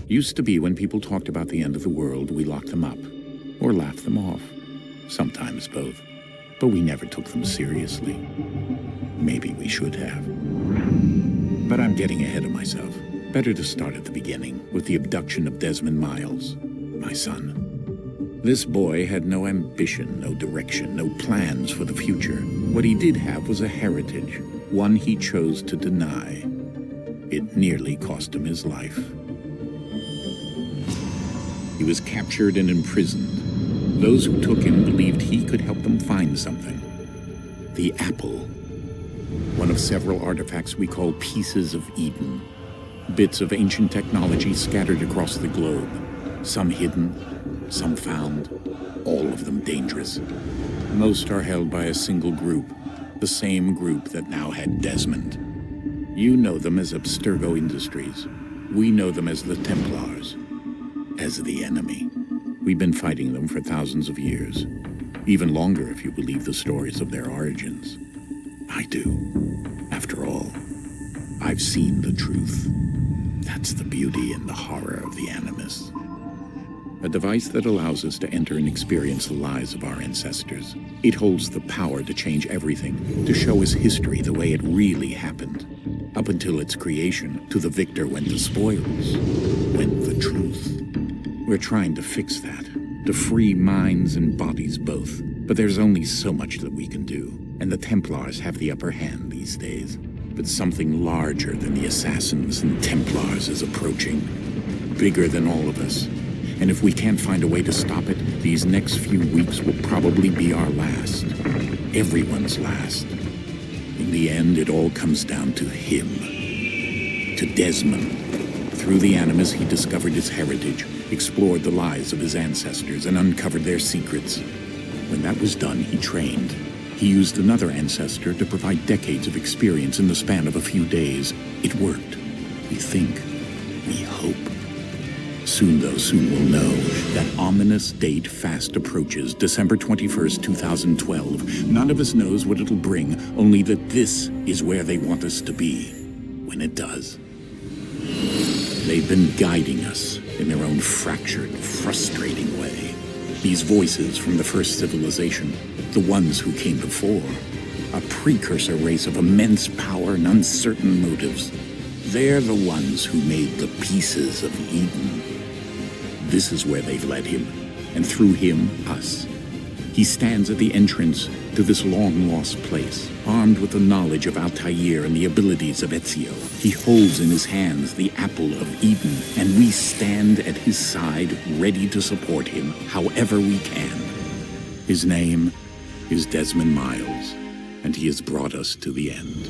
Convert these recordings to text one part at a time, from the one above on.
Used to be when people talked about the end of the world, we locked them up, or laughed them off. Sometimes both. But we never took them seriously. Maybe we should have. But I'm getting ahead of myself. Better to start at the beginning, with the abduction of Desmond Miles, my son. This boy had no ambition, no direction, no plans for the future. What he did have was a heritage, one he chose to deny. It nearly cost him his life. He was captured and imprisoned. Those who took him believed he could help them find something. The apple. One of several artifacts we call pieces of Eden. Bits of ancient technology scattered across the globe. Some hidden, some found, all of them dangerous. Most are held by a single group, the same group that now had Desmond. You know them as Abstergo Industries. We know them as the Templars. As the enemy. We've been fighting them for thousands of years. Even longer if you believe the stories of their origins. I do. After all, I've seen the truth. That's the beauty and the horror of the Animus. A device that allows us to enter and experience the lives of our ancestors. It holds the power to change everything, to show us history the way it really happened. Up until its creation, to the victor went the spoils, went the truth. We're trying to fix that, to free minds and bodies both. But there's only so much that we can do, and the Templars have the upper hand these days. But something larger than the Assassins and Templars is approaching, bigger than all of us. And if we can't find a way to stop it, these next few weeks will probably be our last. Everyone's last. In the end, it all comes down to him. To Desmond. Through the Animus, he discovered his heritage, explored the lives of his ancestors, and uncovered their secrets. When that was done, he trained. He used another ancestor to provide decades of experience in the span of a few days. It worked. We think. We hope. Soon we'll know. That ominous date fast approaches, December 21st, 2012. None of us knows what it'll bring, only that this is where they want us to be, when it does. They've been guiding us in their own fractured, frustrating way. These voices from the first civilization, the ones who came before, a precursor race of immense power and uncertain motives. They're the ones who made the pieces of Eden. This is where they've led him, and through him, us. He stands at the entrance to this long-lost place, armed with the knowledge of Altair and the abilities of Ezio. He holds in his hands the apple of Eden, and we stand at his side, ready to support him however we can. His name is Desmond Miles, and he has brought us to the end.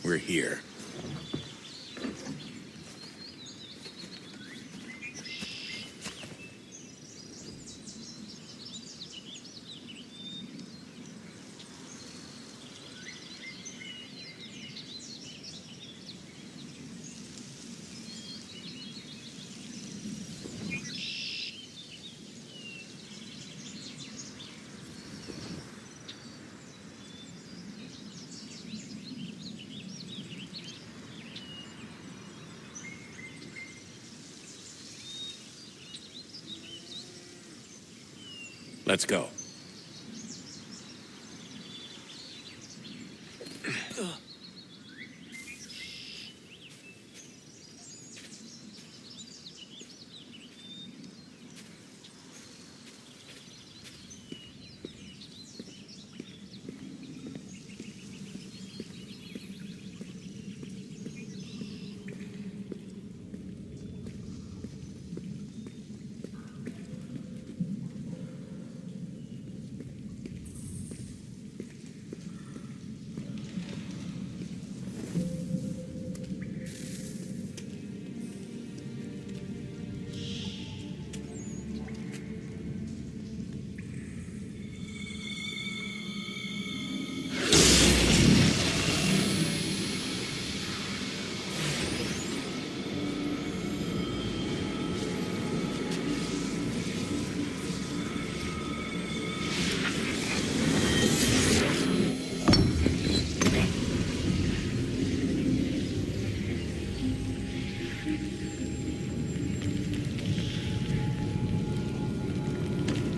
We're here. Let's go.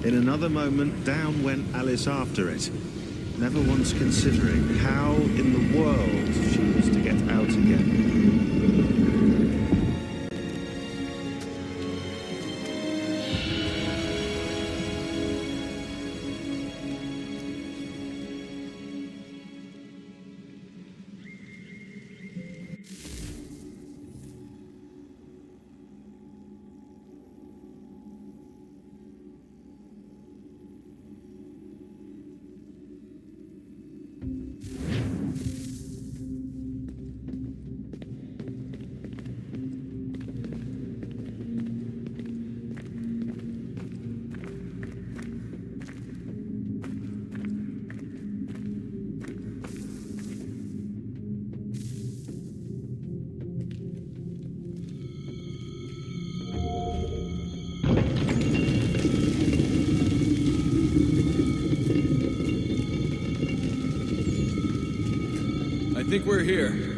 In another moment, down went Alice after it, never once considering how in the world she was to get out again. I think we're here.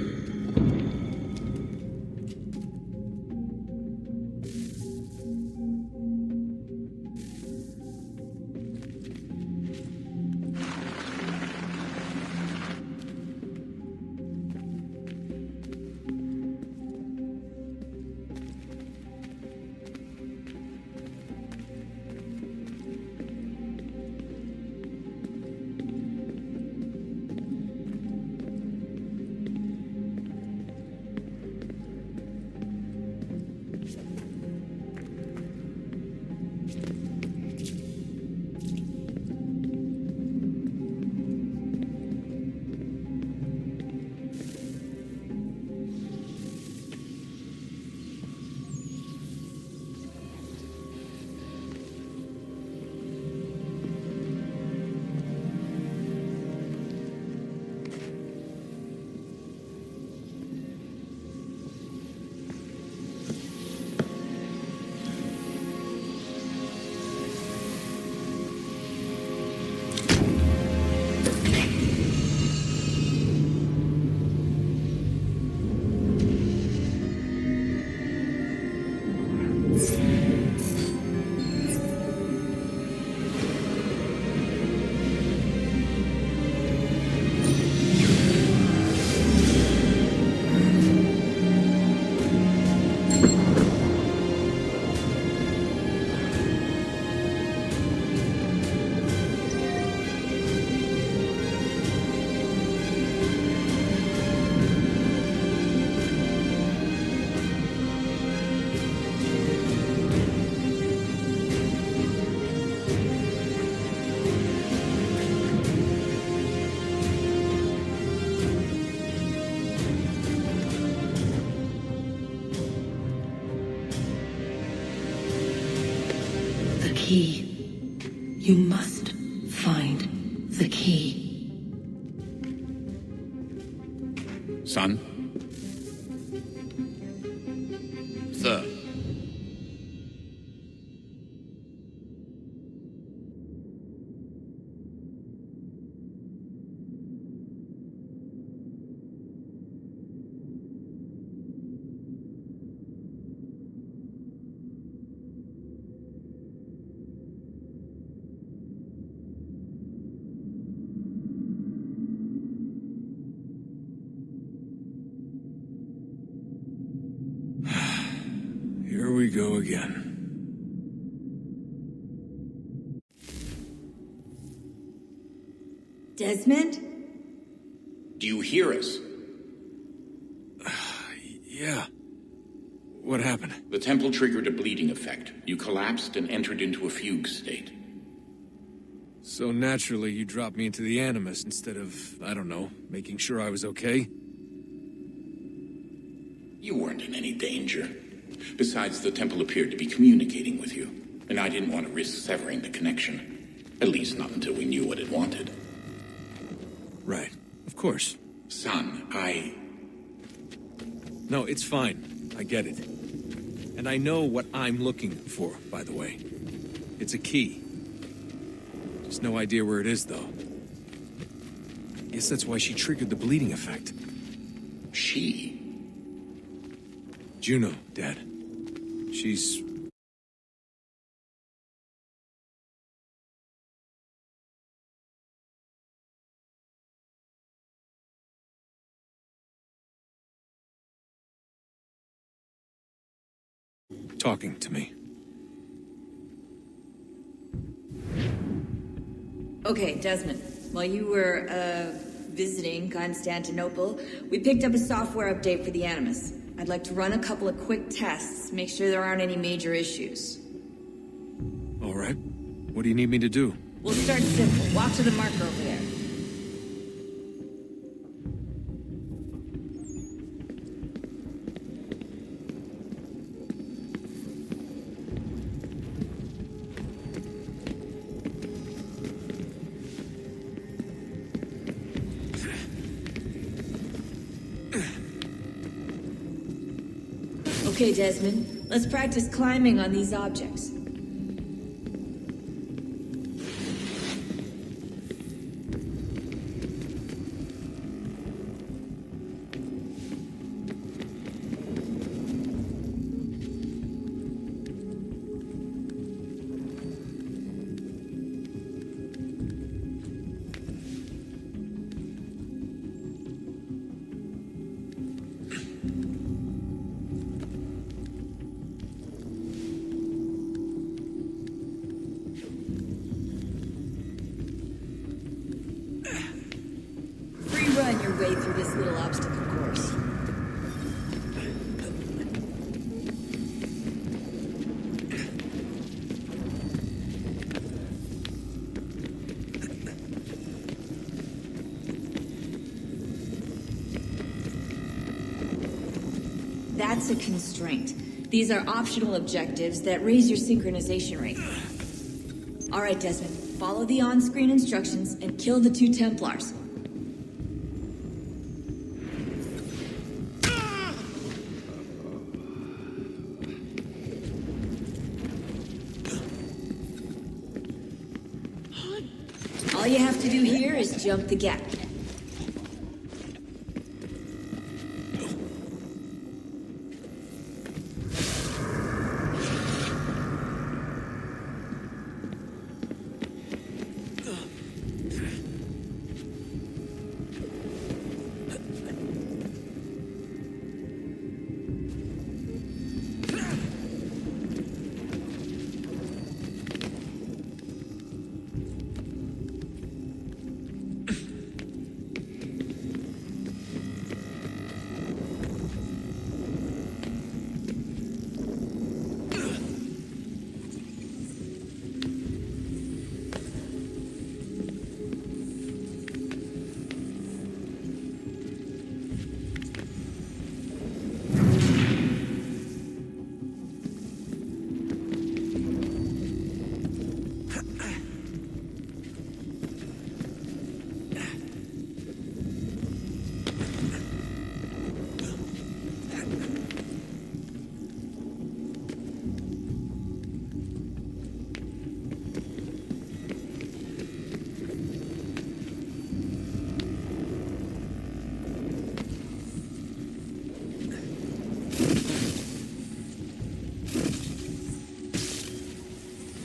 The key. You must find the key. Son? Sir. Here we go again. Desmond? Do you hear us? Yeah. What happened? The temple triggered a bleeding effect. You collapsed and entered into a fugue state. So naturally, you dropped me into the Animus instead of, I don't know, making sure I was okay? You weren't in any danger. Besides, the temple appeared to be communicating with you, and I didn't want to risk severing the connection. At least not until we knew what it wanted. Right. Of course. Son, No, it's fine. I get it. And I know what I'm looking for, by the way. It's a key. Just no idea where it is, though. Guess that's why she triggered the bleeding effect. She? Juno, Dad. She's talking to me. Okay, Desmond. While you were, visiting Constantinople, we picked up a software update for the Animus. I'd like to run a couple of quick tests, make sure there aren't any major issues. All right. What do you need me to do? We'll start simple. Walk to the marker over there. Okay, Desmond. Let's practice climbing on these objects. Run your way through this little obstacle course. That's a constraint. These are optional objectives that raise your synchronization rate. All right, Desmond, follow the on-screen instructions and kill the 2 Templars. All you have to do here is jump the gap.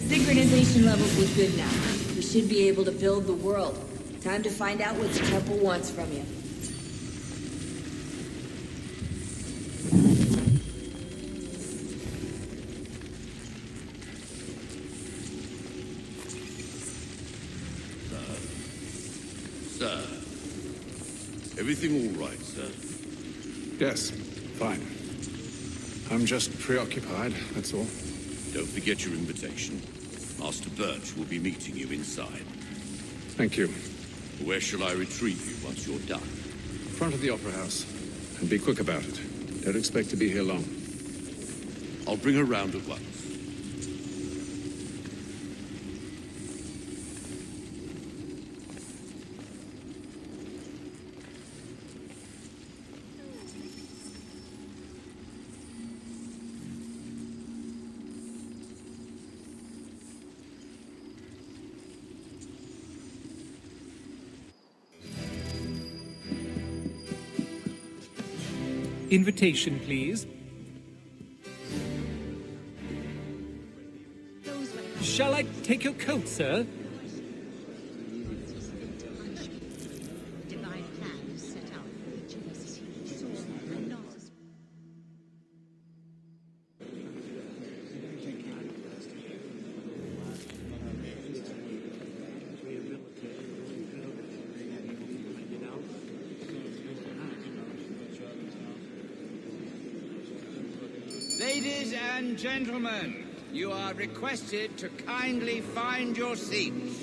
Synchronization levels look good now. We should be able to build the world. Time to find out what the temple wants from you. Sir. Everything all right, sir? Yes, fine. I'm just preoccupied, that's all. Don't forget your invitation. Master Birch will be meeting you inside. Thank you. Where shall I retrieve you once you're done? Front of the Opera House. And be quick about it. Don't expect to be here long. I'll bring her round at once. Invitation, please. Shall I take your coat, sir? Ladies and gentlemen, you are requested to kindly find your seats.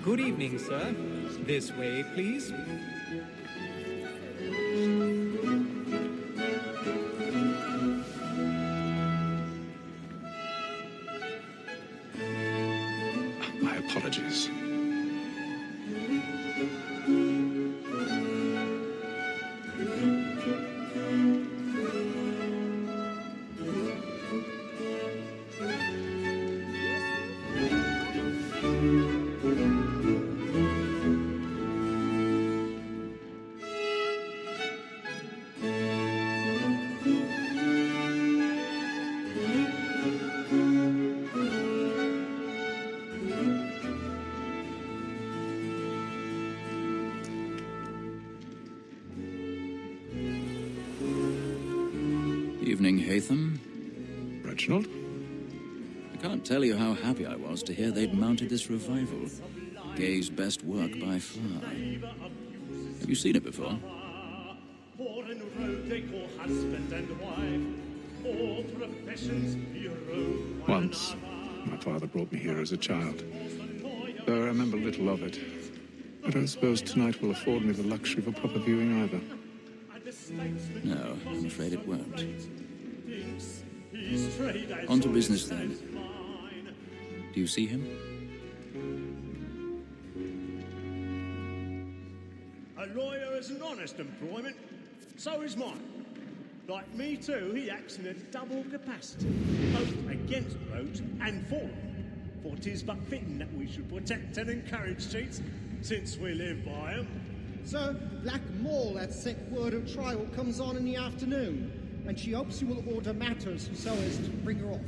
Good evening, sir. This way, please. My apologies. Evening, Hatham. Reginald? I can't tell you how happy I was to hear they'd mounted this revival. Gay's best work by far. Have you seen it before? Once. My father brought me here as a child. Though I remember little of it. I don't suppose tonight will afford me the luxury of a proper viewing either. No, I'm afraid it won't. On to business then. Do you see him? A lawyer is an honest employment, so is mine. Like me too, he acts in a double capacity, both against roads and for them. For 'tis but fitting that we should protect and encourage cheats, since we live by 'em. Sir, Black Mall at set word of trial comes on in the afternoon, and she hopes you will order matters so as to bring her off.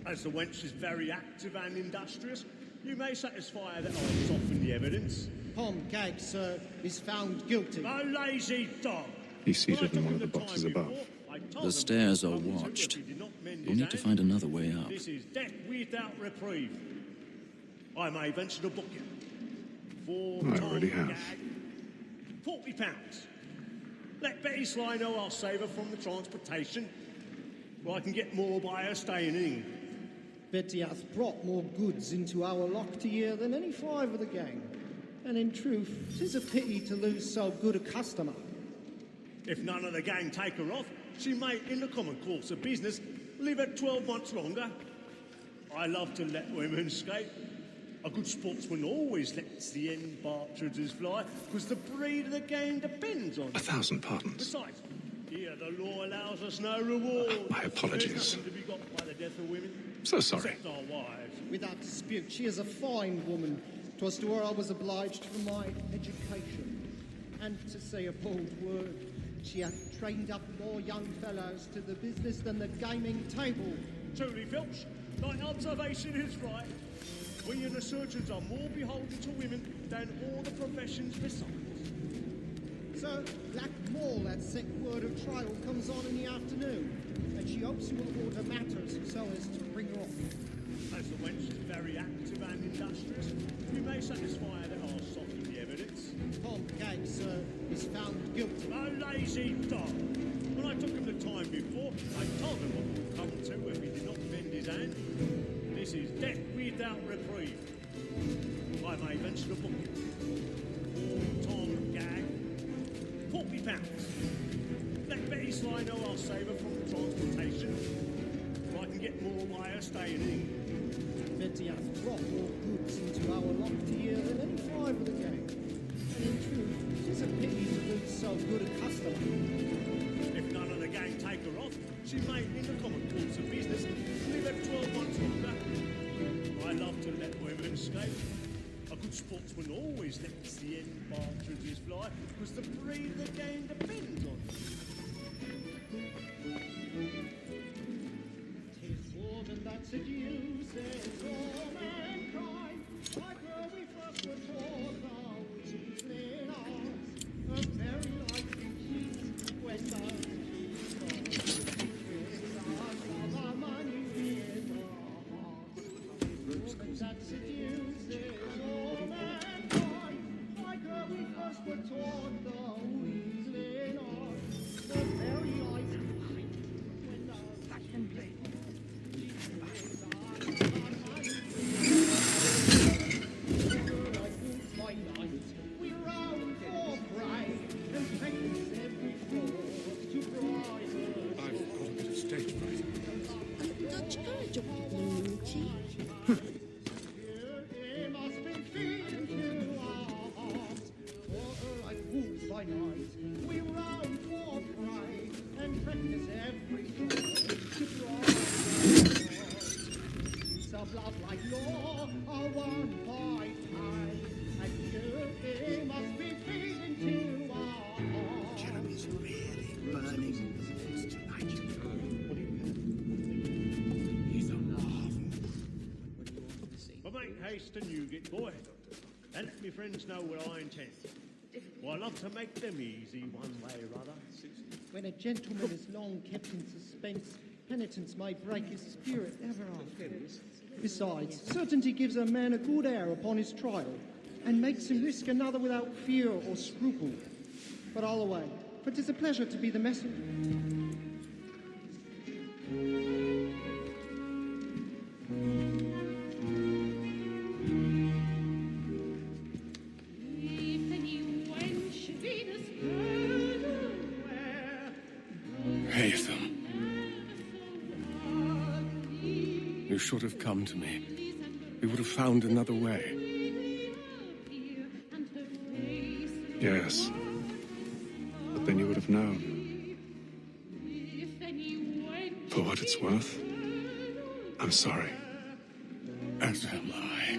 As the wench is very active and industrious, you may satisfy her that I'll soften the evidence. Tom Gag, sir, is found guilty. A lazy dog! He's seated in one of the boxes above. The stairs are watched. You'll need to find another way up. This is death without reprieve. I may venture to book you. For I already have. Gag, £40. Let Betty Sly know I'll save her from the transportation, or I can get more by her staying in England. Betty hath brought more goods into our locked here than any five of the gang. And in truth, 'tis a pity to lose so good a customer. If none of the gang take her off, she may, in the common course of business, live her 12 months longer. I love to let women escape. A good sportsman always lets the end partridges fly, because the breed of the game depends on it. 1,000 pardons. Besides, here the law allows us no reward. My apologies. There's nothing to be got by the death of women. So sorry. Except our wives. Without dispute, she is a fine woman. 'Twas to her I was obliged for my education. And to say a bold word, she hath trained up more young fellows to the business than the gaming table. Truly, Filch, thy observation is right. We and the surgeons are more beholden to women than all the professions besides. So, Black Mall at set word of trial comes on in the afternoon, and she hopes you will order matters so as to bring her off. As the wench is very active and industrious, you may satisfy her that I'll soften the evidence. Tom Gag, sir, is found guilty. A lazy dog! When I took him the time before, I told him what would come to if he did not bend his hand. This is death without reprieve. I may venture to book you. For Tom Gag, £40. Let Betty Sly know I'll save her from the transportation, or I can get more by her staying in England. Betty hath brought more goods into our locked here than any five of the gang. And in truth, 'tis a pity to lose so good a customer. If none of the gang take her off, she may, in the common course of business, live her 12 months longer. I love to let women escape. A good sportsman always lets the end partridges fly, because the breed of the game depends on it. 'Tis make haste and you get boy, and let me friends know what I intend. For I love to make them easy one way or other. When a gentleman is long kept in suspense, penitence may break his spirit ever after. Besides, certainty gives a man a good air upon his trial, and makes him risk another without fear or scruple. But I'll away, for 'tis a pleasure to be the messenger. You should have come to me. We would have found another way. Yes. But then you would have known. For what it's worth, I'm sorry. As am I.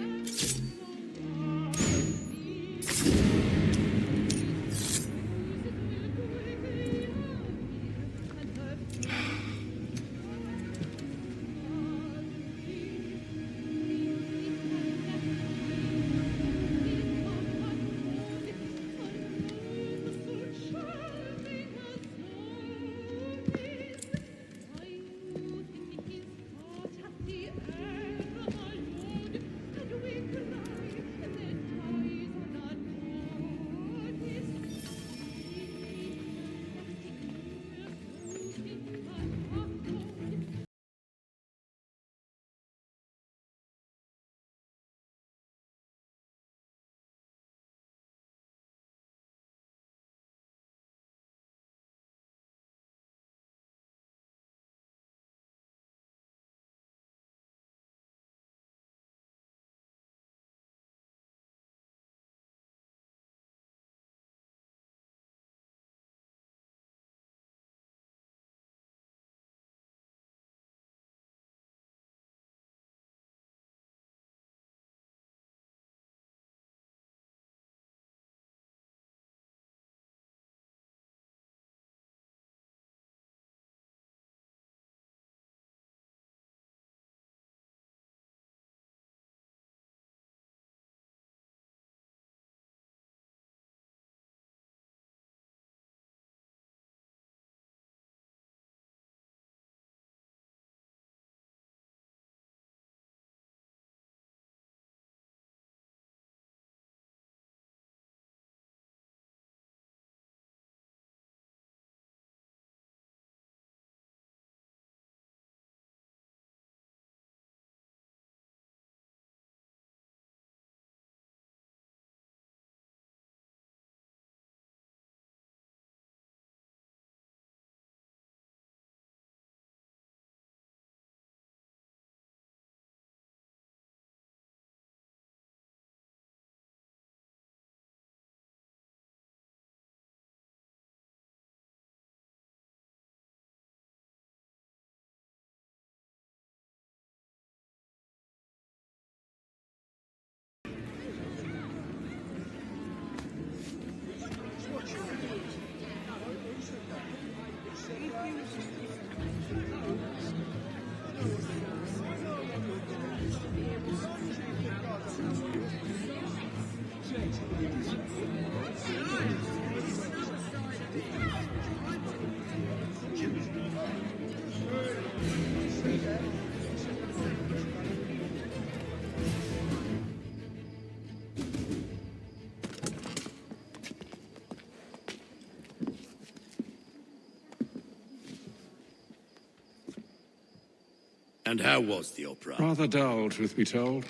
And how was the opera? Rather dull, truth be told.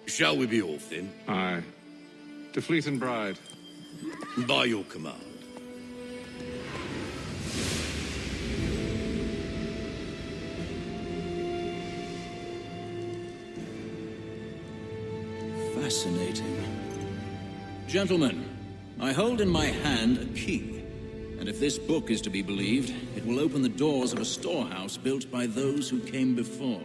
Shall we be off then? Aye. To Fleet and Bride. By your command. Fascinating. Gentlemen, I hold in my hand a key, and if this book is to be believed, it will open the doors of a storehouse built by those who came before.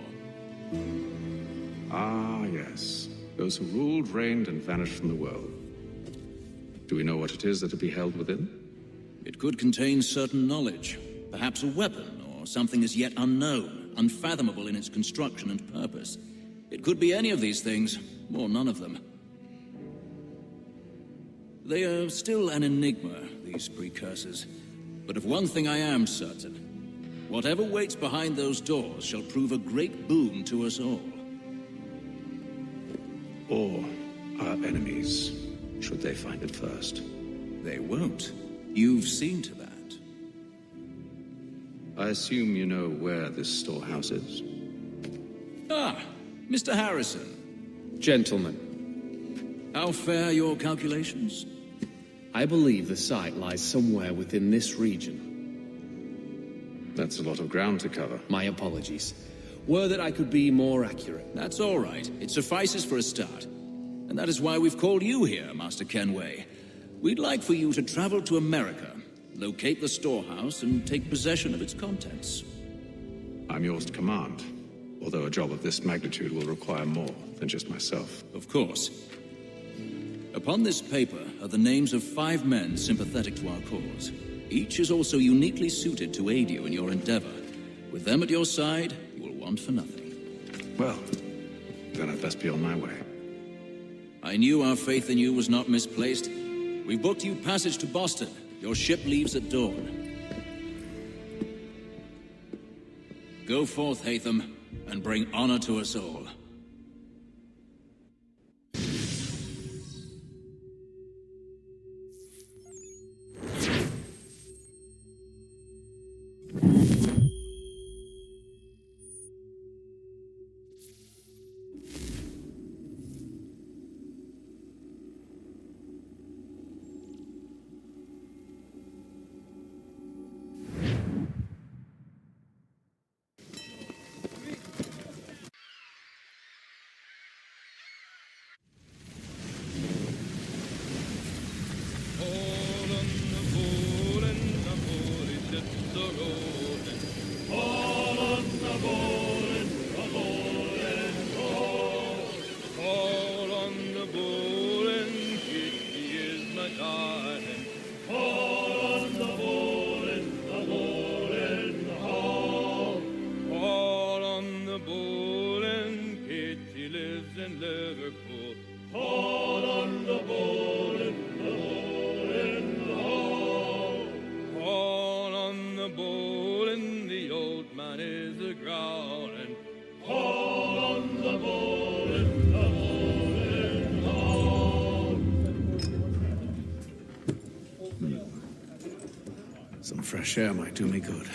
Ah, yes. Those who ruled, reigned, and vanished from the world. Do we know what it is that to be held within? It could contain certain knowledge, perhaps a weapon or something as yet unknown, unfathomable in its construction and purpose. It could be any of these things, or none of them. They are still an enigma, these precursors. But of one thing I am certain. Whatever waits behind those doors shall prove a great boon to us all. Or our enemies, should they find it first. They won't. You've seen to that. I assume you know where this storehouse is? Ah, Mr. Harrison. Gentlemen. How fare your calculations? I believe the site lies somewhere within this region. That's a lot of ground to cover. My apologies. Were that I could be more accurate. That's all right. It suffices for a start. And that is why we've called you here, Master Kenway. We'd like for you to travel to America, locate the storehouse, and take possession of its contents. I'm yours to command, although a job of this magnitude will require more than just myself. Of course. Upon this paper are the names of 5 men sympathetic to our cause. Each is also uniquely suited to aid you in your endeavor. With them at your side, you will want for nothing. Well, then I'd best be on my way. I knew our faith in you was not misplaced. We've booked you passage to Boston. Your ship leaves at dawn. Go forth, Hatham, and bring honor to us all. Some fresh air might do me good.